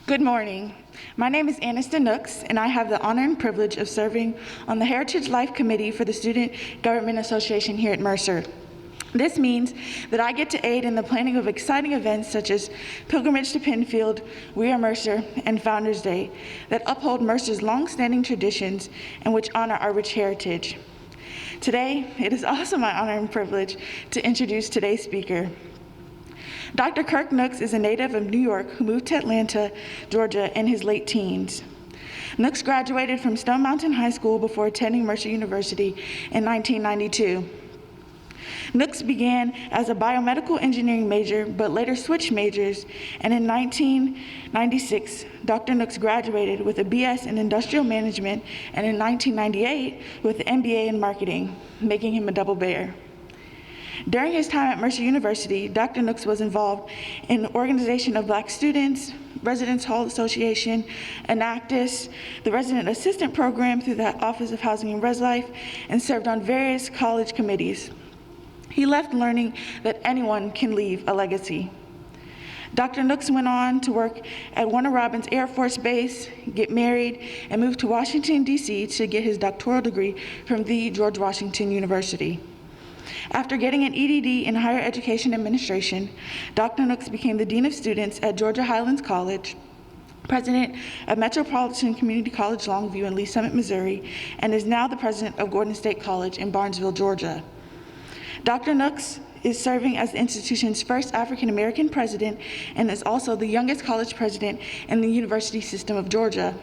Good morning. My name is Aniston Nooks, and I have the honor and privilege of serving on the Heritage Life Committee for the Student Government Association here at Mercer. This means that I get to aid in the planning of exciting events such as Pilgrimage to Penfield, We Are Mercer, and Founders Day that uphold Mercer's long-standing traditions and which honor our rich heritage. Today, it is also my honor and privilege to introduce today's speaker. Dr. Kirk Nooks is a native of New York who moved to Atlanta, Georgia in his late teens. Nooks graduated from Stone Mountain High School before attending Mercer University in 1992. Nooks began as a biomedical engineering major, but later switched majors, and in 1996, Dr. Nooks graduated with a BS in industrial management, and in 1998 with an MBA in marketing, making him a double bear. During his time at Mercer University, Dr. Nooks was involved in the organization of Black students, Residence Hall Association, Enactus, the Resident Assistant Program through the Office of Housing and Res Life, and served on various college committees. He left learning that anyone can leave a legacy. Dr. Nooks went on to work at Warner Robins Air Force Base, get married, and moved to Washington, D.C. to get his doctoral degree from the George Washington University. After getting an EDD in Higher Education Administration, Dr. Nooks became the Dean of Students at Georgia Highlands College, President of Metropolitan Community College Longview in Lee Summit, Missouri, and is now the President of Gordon State College in Barnesville, Georgia. Dr. Nooks is serving as the institution's first African-American president and is also the youngest college president in the university system of Georgia.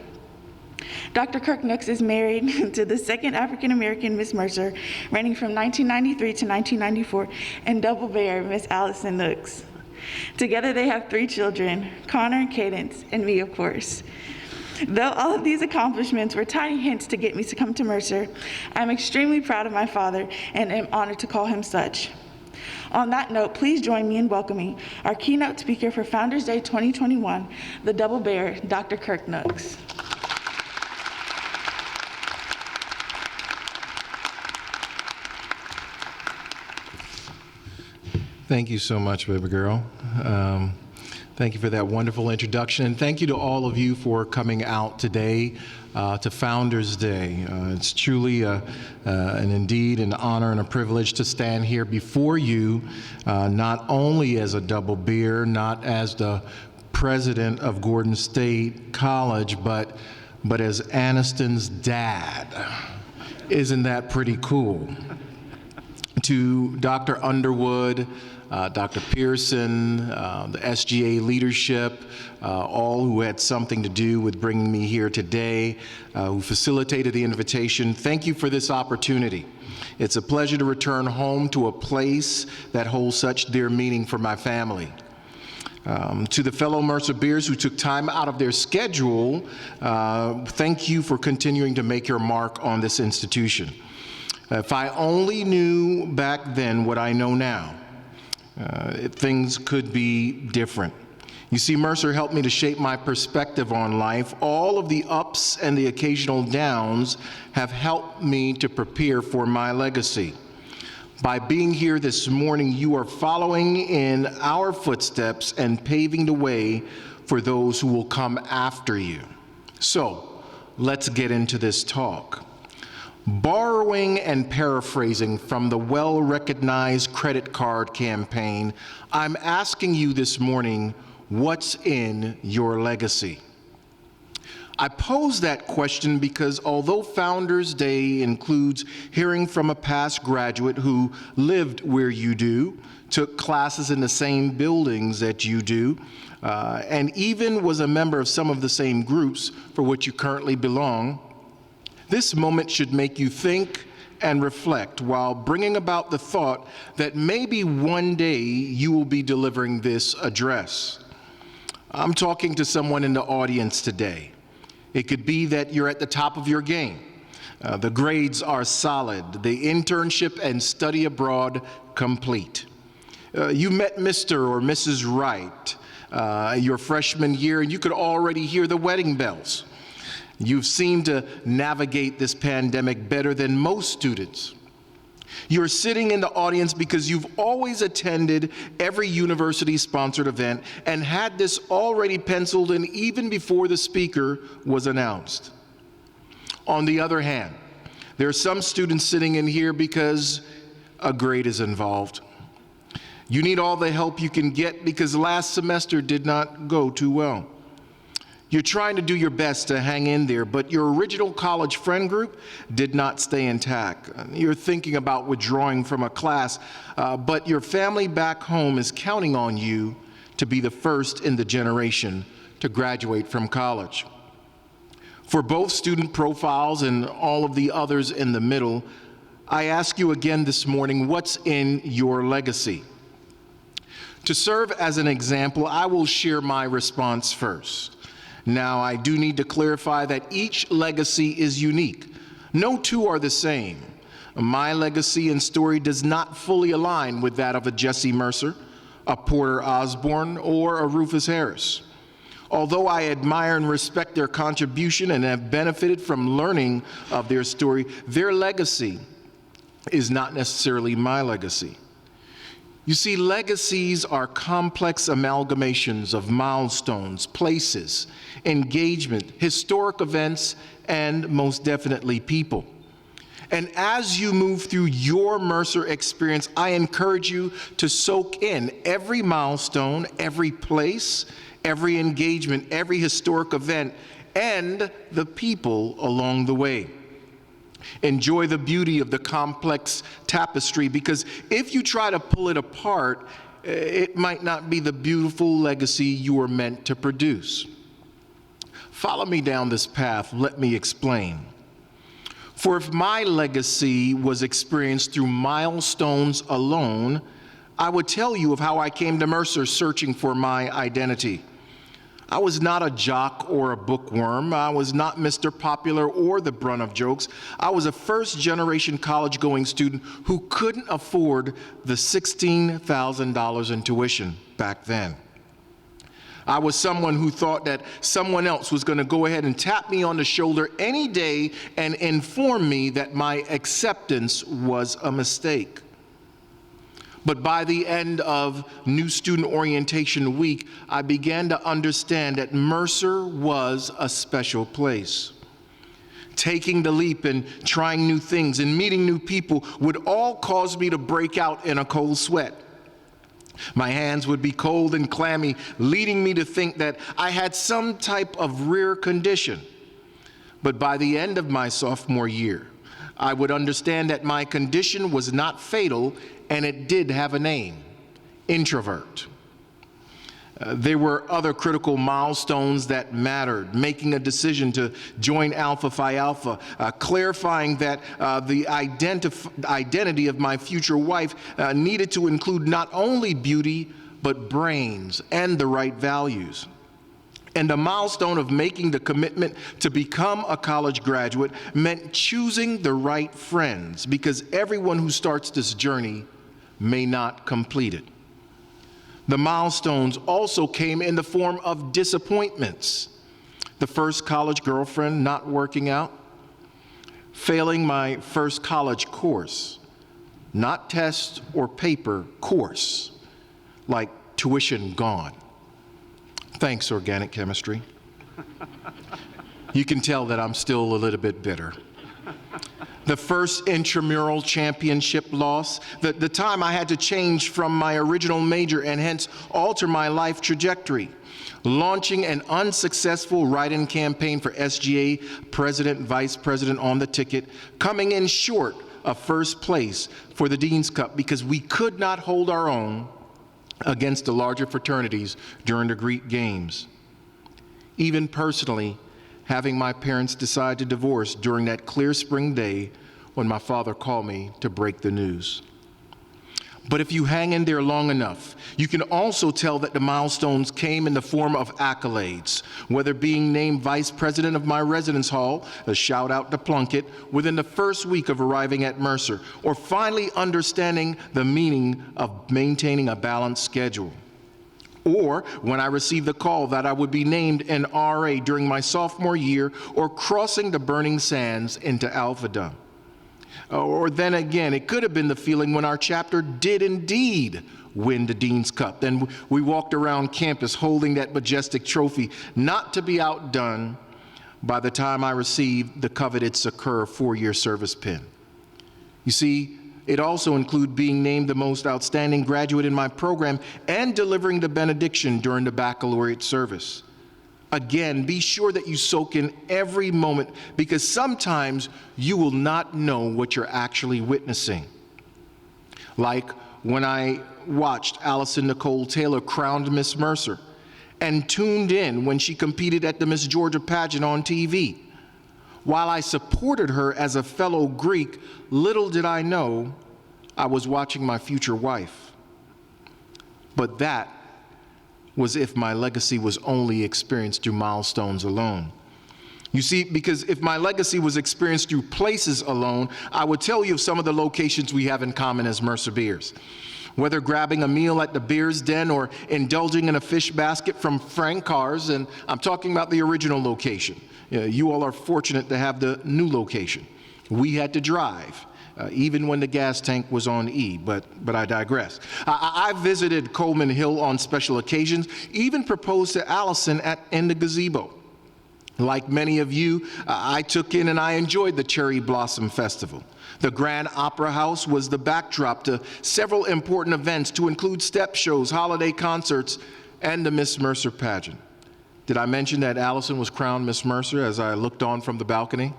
Dr. Kirk Nooks is married to the second African-American Miss Mercer, reigning from 1993 to 1994, and double bear Miss Allison Nooks. Together they have 3 children, Connor, Cadence, and me, of course. Though all of these accomplishments were tiny hints to get me to come to Mercer, I'm extremely proud of my father and am honored to call him such. On that note, please join me in welcoming our keynote speaker for Founders Day 2021, the double bear, Dr. Kirk Nooks. Thank you so much, baby girl. Thank you for that wonderful introduction. And thank you to all of you for coming out today to Founders Day. It's truly and indeed an honor and a privilege to stand here before you, not only as a double beer, not as the president of Gordon State College, but as Aniston's dad. Isn't that pretty cool? To Dr. Underwood, Dr. Pearson, the SGA leadership, all who had something to do with bringing me here today, who facilitated the invitation. Thank you for this opportunity. It's a pleasure to return home to a place that holds such dear meaning for my family. To the fellow Mercer Bears who took time out of their schedule, thank you for continuing to make your mark on this institution. If I only knew back then what I know now, things could be different. You see, Mercer helped me to shape my perspective on life. All of the ups and the occasional downs have helped me to prepare for my legacy. By being here this morning, you are following in our footsteps and paving the way for those who will come after you. So, let's get into this talk. Borrowing and paraphrasing from the well-recognized credit card campaign, I'm asking you this morning, what's in your legacy? I pose that question because although Founders Day includes hearing from a past graduate who lived where you do, took classes in the same buildings that you do, and even was a member of some of the same groups for which you currently belong, this moment should make you think and reflect while bringing about the thought that maybe one day you will be delivering this address. I'm talking to someone in the audience today. It could be that you're at the top of your game. The grades are solid, the internship and study abroad complete. You met Mr. or Mrs. Wright your freshman year, and you could already hear the wedding bells. You've seemed to navigate this pandemic better than most students. You're sitting in the audience because you've always attended every university-sponsored event and had this already penciled in even before the speaker was announced. On the other hand, there are some students sitting in here because a grade is involved. You need all the help you can get because last semester did not go too well. You're trying to do your best to hang in there, but your original college friend group did not stay intact. You're thinking about withdrawing from a class, but your family back home is counting on you to be the first in the generation to graduate from college. For both student profiles and all of the others in the middle, I ask you again this morning, what's in your legacy? To serve as an example, I will share my response first. Now, I do need to clarify that each legacy is unique. No two are the same. My legacy and story does not fully align with that of a Jesse Mercer, a Porter Osborne, or a Rufus Harris. Although I admire and respect their contribution and have benefited from learning of their story, their legacy is not necessarily my legacy. You see, legacies are complex amalgamations of milestones, places, engagement, historic events, and most definitely people. And as you move through your Mercer experience, I encourage you to soak in every milestone, every place, every engagement, every historic event, and the people along the way. Enjoy the beauty of the complex tapestry, because if you try to pull it apart, it might not be the beautiful legacy you were meant to produce. Follow me down this path. Let me explain. For if my legacy was experienced through milestones alone, I would tell you of how I came to Mercer searching for my identity. I was not a jock or a bookworm. I was not Mr. Popular or the brunt of jokes. I was a first-generation college-going student who couldn't afford the $16,000 in tuition back then. I was someone who thought that someone else was going to go ahead and tap me on the shoulder any day and inform me that my acceptance was a mistake. But by the end of New Student Orientation Week, I began to understand that Mercer was a special place. Taking the leap and trying new things and meeting new people would all cause me to break out in a cold sweat. My hands would be cold and clammy, leading me to think that I had some type of rare condition. But by the end of my sophomore year, I would understand that my condition was not fatal, and it did have a name: introvert. There were other critical milestones that mattered: making a decision to join Alpha Phi Alpha, clarifying that the identity of my future wife needed to include not only beauty, but brains and the right values. And the milestone of making the commitment to become a college graduate meant choosing the right friends, because everyone who starts this journey may not complete it. The milestones also came in the form of disappointments. The first college girlfriend not working out, failing my first college course, not test or paper, course, like tuition gone. Thanks, organic chemistry. You can tell that I'm still a little bit bitter. The first intramural championship loss, the time I had to change from my original major and hence alter my life trajectory. Launching an unsuccessful write-in campaign for SGA president, vice president on the ticket, coming in short of first place for the Dean's Cup because we could not hold our own against the larger fraternities during the Greek Games. Even personally, having my parents decide to divorce during that clear spring day when my father called me to break the news. But if you hang in there long enough, you can also tell that the milestones came in the form of accolades, whether being named vice president of my residence hall, a shout out to Plunkett, within the first week of arriving at Mercer, or finally understanding the meaning of maintaining a balanced schedule. Or when I received the call that I would be named an RA during my sophomore year, or crossing the burning sands into Alphadom. Or then again, it could have been the feeling when our chapter did indeed win the Dean's Cup. Then we walked around campus holding that majestic trophy, not to be outdone by the time I received the coveted Secure 4-year service pin. You see, it also included being named the most outstanding graduate in my program and delivering the benediction during the baccalaureate service. Again, be sure that you soak in every moment, because sometimes you will not know what you're actually witnessing. Like when I watched Allison Nicole Taylor crowned Miss Mercer and tuned in when she competed at the Miss Georgia pageant on TV. While I supported her as a fellow Greek, little did I know I was watching my future wife. But that was if my legacy was only experienced through milestones alone. You see, because if my legacy was experienced through places alone, I would tell you of some of the locations we have in common as Mercer Beers. Whether grabbing a meal at the Beers Den or indulging in a fish basket from Frank Carr's, and I'm talking about the original location. You all are fortunate to have the new location. We had to drive. Even when the gas tank was on E, but I digress. I visited Coleman Hill on special occasions, even proposed to Allison in the gazebo. Like many of you, I took in and I enjoyed the Cherry Blossom Festival. The Grand Opera House was the backdrop to several important events, to include step shows, holiday concerts, and the Miss Mercer pageant. Did I mention that Allison was crowned Miss Mercer as I looked on from the balcony?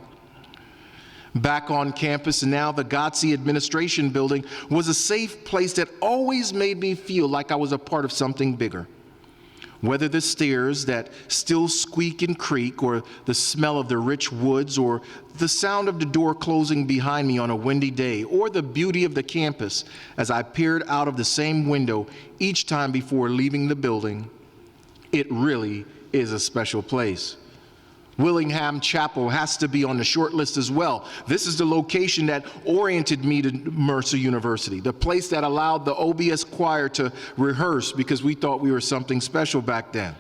Back on campus, and now the Gotzi Administration Building was a safe place that always made me feel like I was a part of something bigger. Whether the stairs that still squeak and creak, or the smell of the rich woods, or the sound of the door closing behind me on a windy day, or the beauty of the campus as I peered out of the same window each time before leaving the building, it really is a special place. Willingham Chapel has to be on the short list as well. This is the location that oriented me to Mercer University, the place that allowed the OBS choir to rehearse because we thought we were something special back then.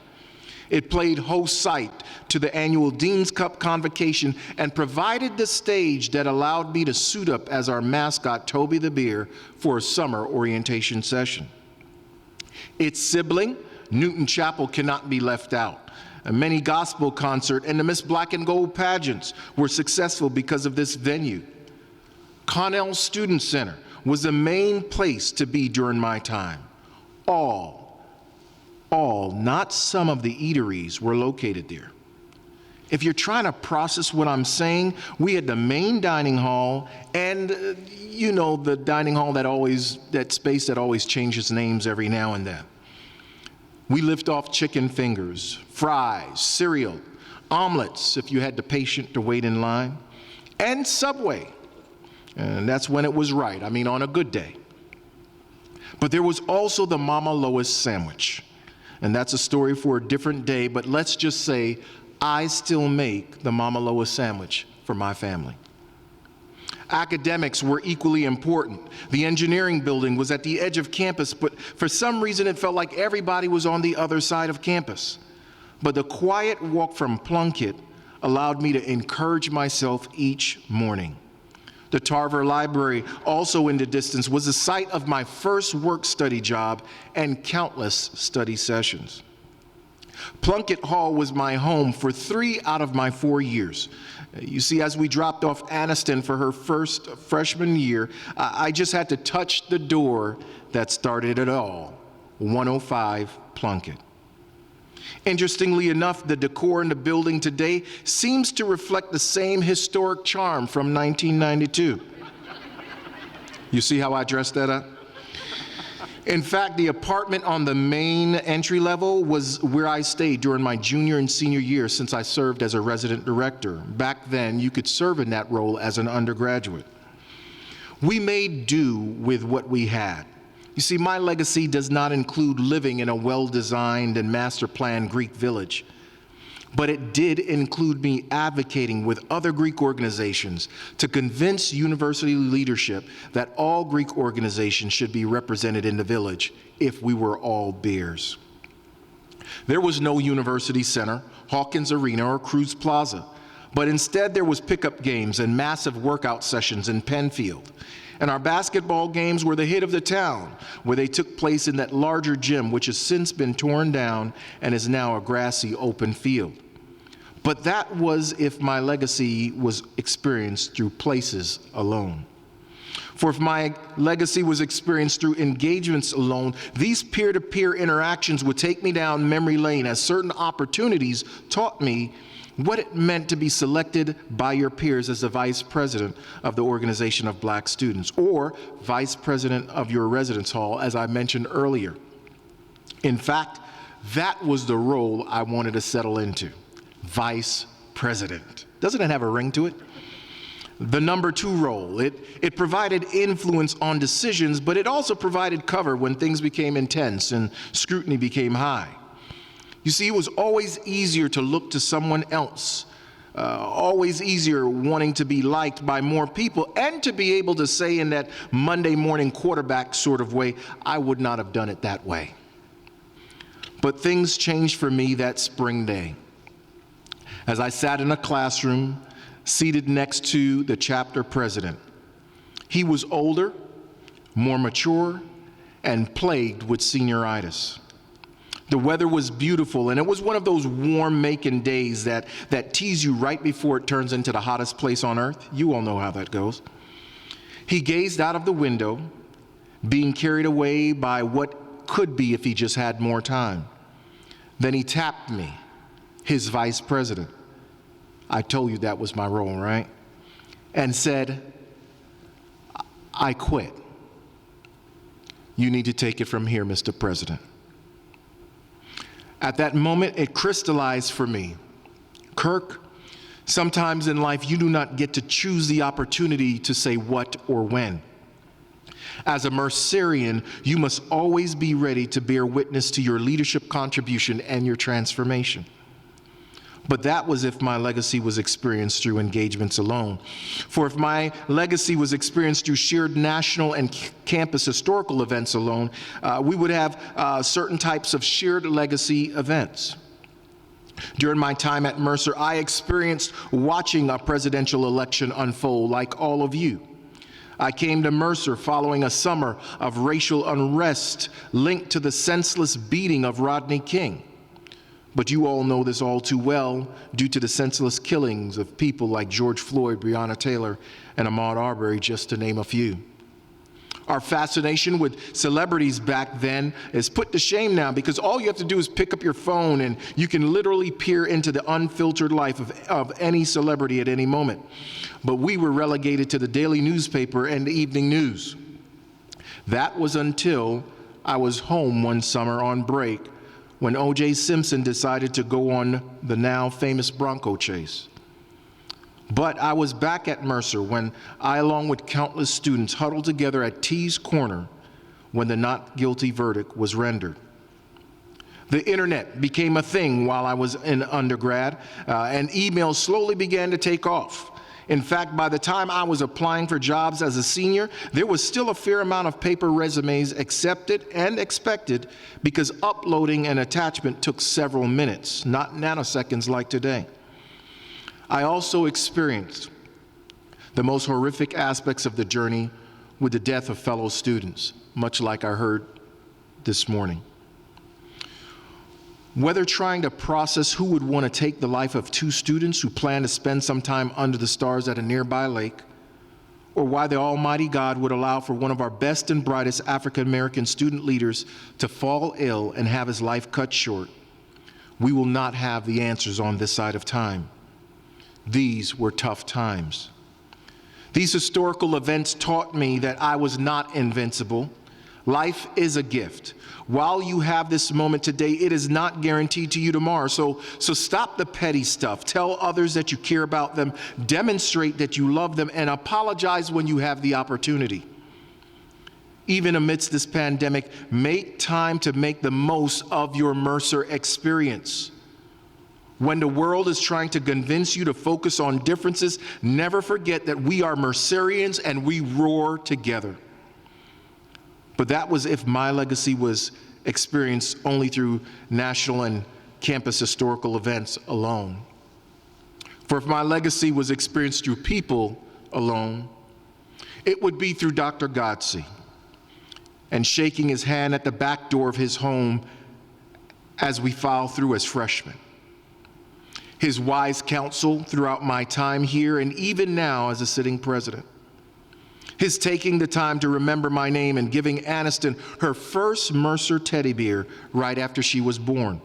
It played host site to the annual Dean's Cup convocation and provided the stage that allowed me to suit up as our mascot, Toby the Beer, for a summer orientation session. Its sibling, Newton Chapel, cannot be left out. A many gospel concert and the Miss Black and Gold pageants were successful because of this venue. Connell Student Center was the main place to be during my time. All, not some of the eateries, were located there. If you're trying to process what I'm saying, we had the main dining hall and, the dining hall that space that always changes names every now and then. We lived off chicken fingers, fries, cereal, omelets if you had the patience to wait in line, and Subway. And that's when it was right, on a good day. But there was also the Mama Lois sandwich. And that's a story for a different day, but let's just say I still make the Mama Lois sandwich for my family. Academics were equally important. The engineering building was at the edge of campus, but for some reason it felt like everybody was on the other side of campus. But the quiet walk from Plunkett allowed me to encourage myself each morning. The Tarver Library, also in the distance, was the site of my first work-study job and countless study sessions. Plunkett Hall was my home for 3 out of my 4 years. You see, as we dropped off Aniston for her first freshman year, I just had to touch the door that started it all, 105 Plunkett. Interestingly enough, the decor in the building today seems to reflect the same historic charm from 1992. You see how I dressed that up? In fact, the apartment on the main entry level was where I stayed during my junior and senior year since I served as a resident director. Back then, you could serve in that role as an undergraduate. We made do with what we had. You see, my legacy does not include living in a well-designed and master-planned Greek village. But it did include me advocating with other Greek organizations to convince university leadership that all Greek organizations should be represented in the village if we were all Bears. There was no University Center, Hawkins Arena, or Cruz Plaza, But instead, there was pickup games and massive workout sessions in Penfield. And our basketball games were the hit of the town, where they took place in that larger gym, which has since been torn down and is now a grassy open field. But that was if my legacy was experienced through places alone. For if my legacy was experienced through engagements alone, these peer-to-peer interactions would take me down memory lane, as certain opportunities taught me what it meant to be selected by your peers as the vice president of the Organization of Black Students, or vice president of your residence hall, as I mentioned earlier. In fact, that was the role I wanted to settle into, vice president. Doesn't it have a ring to it? The number 2 role. It provided influence on decisions, but it also provided cover when things became intense and scrutiny became high. You see, it was always easier to look to someone else, always easier wanting to be liked by more people, and to be able to say in that Monday morning quarterback sort of way, I would not have done it that way. But things changed for me that spring day. As I sat in a classroom, seated next to the chapter president. He was older, more mature, and plagued with senioritis. The weather was beautiful, and it was one of those warm Macon days that tease you right before it turns into the hottest place on earth. You all know how that goes. He gazed out of the window, being carried away by what could be if he just had more time. Then he tapped me, his vice president. I told you that was my role, right? And said, I quit. You need to take it from here, Mr. President. At that moment, it crystallized for me. Kirk, sometimes in life, you do not get to choose the opportunity to say what or when. As a Mercerian, you must always be ready to bear witness to your leadership contribution and your transformation. But that was if my legacy was experienced through engagements alone. For if my legacy was experienced through shared national and campus historical events alone, we would have certain types of shared legacy events. During my time at Mercer, I experienced watching a presidential election unfold like all of you. I came to Mercer following a summer of racial unrest linked to the senseless beating of Rodney King. But you all know this all too well due to the senseless killings of people like George Floyd, Breonna Taylor, and Ahmaud Arbery, just to name a few. Our fascination with celebrities back then is put to shame now, because all you have to do is pick up your phone and you can literally peer into the unfiltered life of any celebrity at any moment. But we were relegated to the daily newspaper and the evening news. That was until I was home one summer on break when O.J. Simpson decided to go on the now famous Bronco chase. But I was back at Mercer when I, along with countless students, huddled together at T's Corner when the not guilty verdict was rendered. The internet became a thing while I was in undergrad, and emails slowly began to take off. In fact, by the time I was applying for jobs as a senior, there was still a fair amount of paper resumes accepted and expected, because uploading an attachment took several minutes, not nanoseconds like today. I also experienced the most horrific aspects of the journey with the death of fellow students, much like I heard this morning. Whether trying to process who would want to take the life of 2 students who plan to spend some time under the stars at a nearby lake, or why the Almighty God would allow for one of our best and brightest African-American student leaders to fall ill and have his life cut short, we will not have the answers on this side of time. These were tough times. These historical events taught me that I was not invincible. Life is a gift. While you have this moment today, it is not guaranteed to you tomorrow. So stop the petty stuff. Tell others that you care about them. Demonstrate that you love them, and apologize when you have the opportunity. Even amidst this pandemic, make time to make the most of your Mercer experience. When the world is trying to convince you to focus on differences, never forget that we are Mercerians and we roar together. But that was if my legacy was experienced only through national and campus historical events alone. For if my legacy was experienced through people alone, it would be through Dr. Godsey and shaking his hand at the back door of his home as we filed through as freshmen. His wise counsel throughout my time here and even now as a sitting president. His taking the time to remember my name and giving Aniston her first Mercer teddy bear right after she was born,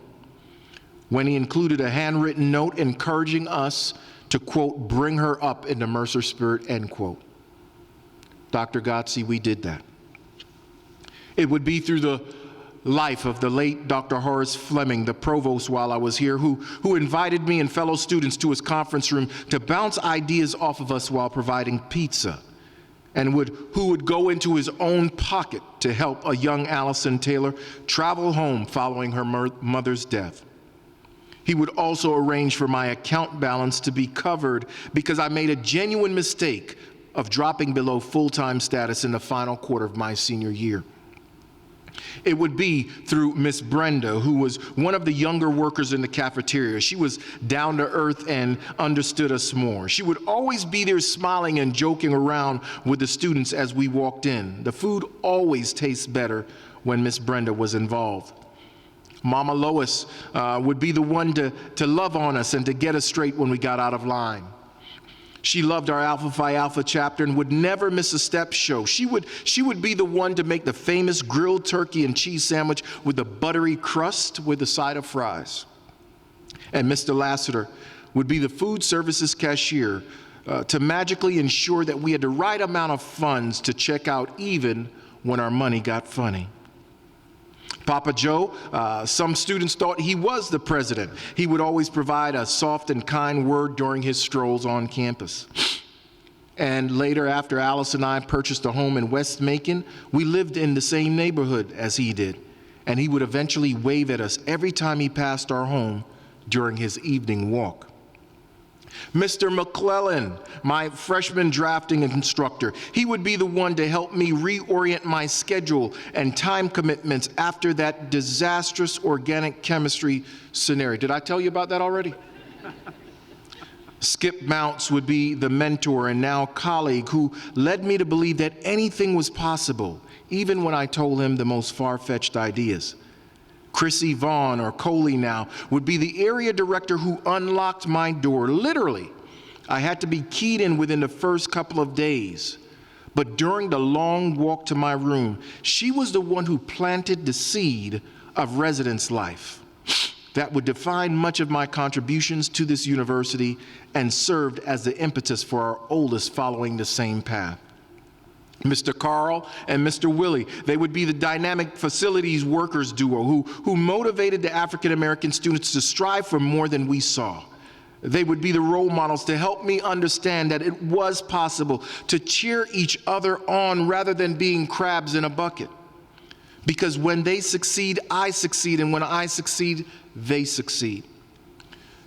when he included a handwritten note encouraging us to, quote, bring her up in the Mercer spirit, end quote. Dr. Godsey, we did that. It would be through the life of the late Dr. Horace Fleming, the provost while I was here, who invited me and fellow students to his conference room to bounce ideas off of us while providing pizza, and who would go into his own pocket to help a young Allison Taylor travel home following her mother's death. He would also arrange for my account balance to be covered because I made a genuine mistake of dropping below full-time status in the final quarter of my senior year. It would be through Miss Brenda, who was one of the younger workers in the cafeteria. She was down to earth and understood us more. She would always be there smiling and joking around with the students as we walked in. The food always tastes better when Miss Brenda was involved. Mama Lois would be the one to love on us and to get us straight when we got out of line. She loved our Alpha Phi Alpha chapter and would never miss a step show. She would be the one to make the famous grilled turkey and cheese sandwich with the buttery crust with a side of fries. And Mr. Lassiter would be the food services cashier to magically ensure that we had the right amount of funds to check out even when our money got funny. Papa Joe, some students thought he was the president. He would always provide a soft and kind word during his strolls on campus. And later, after Alice and I purchased a home in West Macon, we lived in the same neighborhood as he did. And he would eventually wave at us every time he passed our home during his evening walk. Mr. McClellan, my freshman drafting instructor, he would be the one to help me reorient my schedule and time commitments after that disastrous organic chemistry scenario. Did I tell you about that already? Skip Mounts would be the mentor and now colleague who led me to believe that anything was possible, even when I told him the most far-fetched ideas. Chrissy Vaughn, or Coley now, would be the area director who unlocked my door. Literally, I had to be keyed in within the first couple of days. But during the long walk to my room, she was the one who planted the seed of residence life that would define much of my contributions to this university and served as the impetus for our oldest following the same path. Mr. Carl and Mr. Willie, they would be the dynamic facilities workers duo who motivated the African American students to strive for more than we saw. They would be the role models to help me understand that it was possible to cheer each other on rather than being crabs in a bucket. Because when they succeed, I succeed, and when I succeed, they succeed.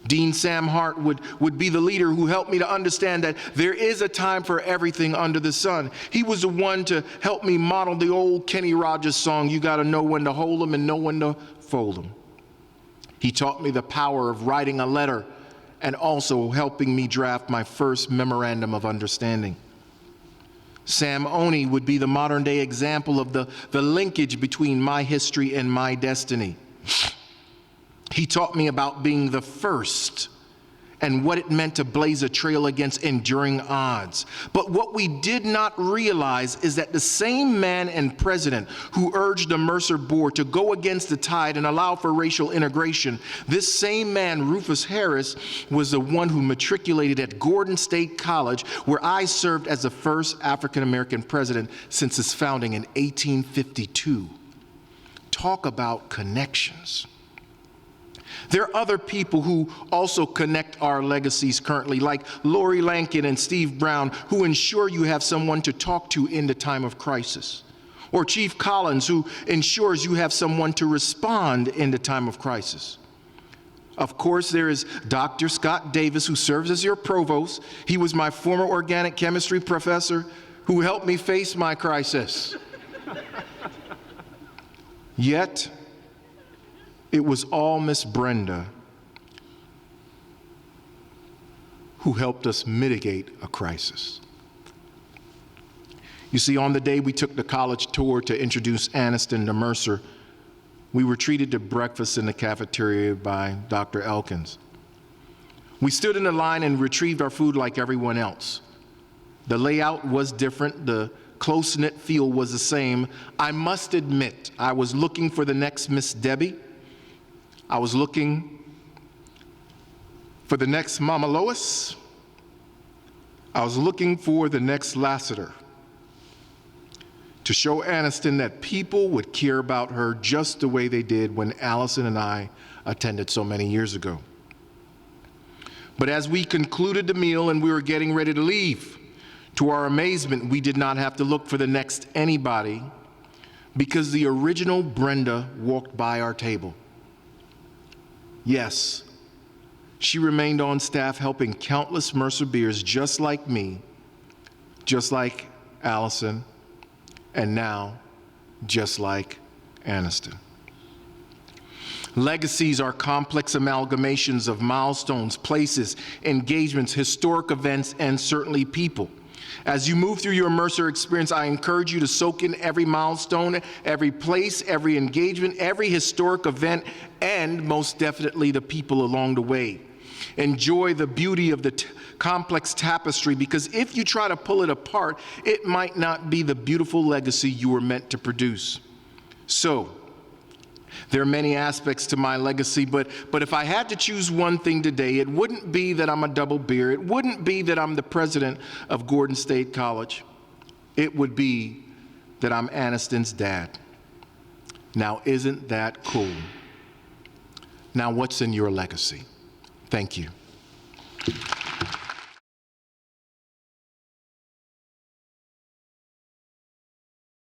Dean Sam Hart would be the leader who helped me to understand that there is a time for everything under the sun. He was the one to help me model the old Kenny Rogers song, "You Gotta Know When to Hold 'em and Know When to Fold 'em." He taught me the power of writing a letter and also helping me draft my first memorandum of understanding. Sam Oney would be the modern day example of the linkage between my history and my destiny. He taught me about being the first and what it meant to blaze a trail against enduring odds. But what we did not realize is that the same man and president who urged the Mercer board to go against the tide and allow for racial integration, this same man, Rufus Harris, was the one who matriculated at Gordon State College, where I served as the first African American president since its founding in 1852. Talk about connections. There are other people who also connect our legacies currently, like Lori Lankin and Steve Brown, who ensure you have someone to talk to in the time of crisis. Or Chief Collins, who ensures you have someone to respond in the time of crisis. Of course, there is Dr. Scott Davis, who serves as your provost. He was my former organic chemistry professor who helped me face my crisis. Yet, it was all Miss Brenda who helped us mitigate a crisis. You see, on the day we took the college tour to introduce Aniston to Mercer, we were treated to breakfast in the cafeteria by Dr. Elkins. We stood in the line and retrieved our food like everyone else. The layout was different, the close-knit feel was the same. I must admit, I was looking for the next Miss Debbie. I was looking for the next Mama Lois. I was looking for the next Lassiter, to show Aniston that people would care about her just the way they did when Allison and I attended so many years ago. But as we concluded the meal and we were getting ready to leave, to our amazement, we did not have to look for the next anybody because the original Brenda walked by our table. Yes, she remained on staff helping countless Mercer beers just like me, just like Allison, and now just like Aniston. Legacies are complex amalgamations of milestones, places, engagements, historic events, and certainly people. As you move through your Mercer experience, I encourage you to soak in every milestone, every place, every engagement, every historic event, and most definitely the people along the way. Enjoy the beauty of the complex tapestry, because if you try to pull it apart, it might not be the beautiful legacy you were meant to produce. So, there are many aspects to my legacy, but if I had to choose one thing today, it wouldn't be that I'm a double beer. It wouldn't be that I'm the president of Gordon State College. It would be that I'm Aniston's dad. Now, isn't that cool? Now, what's in your legacy? Thank you.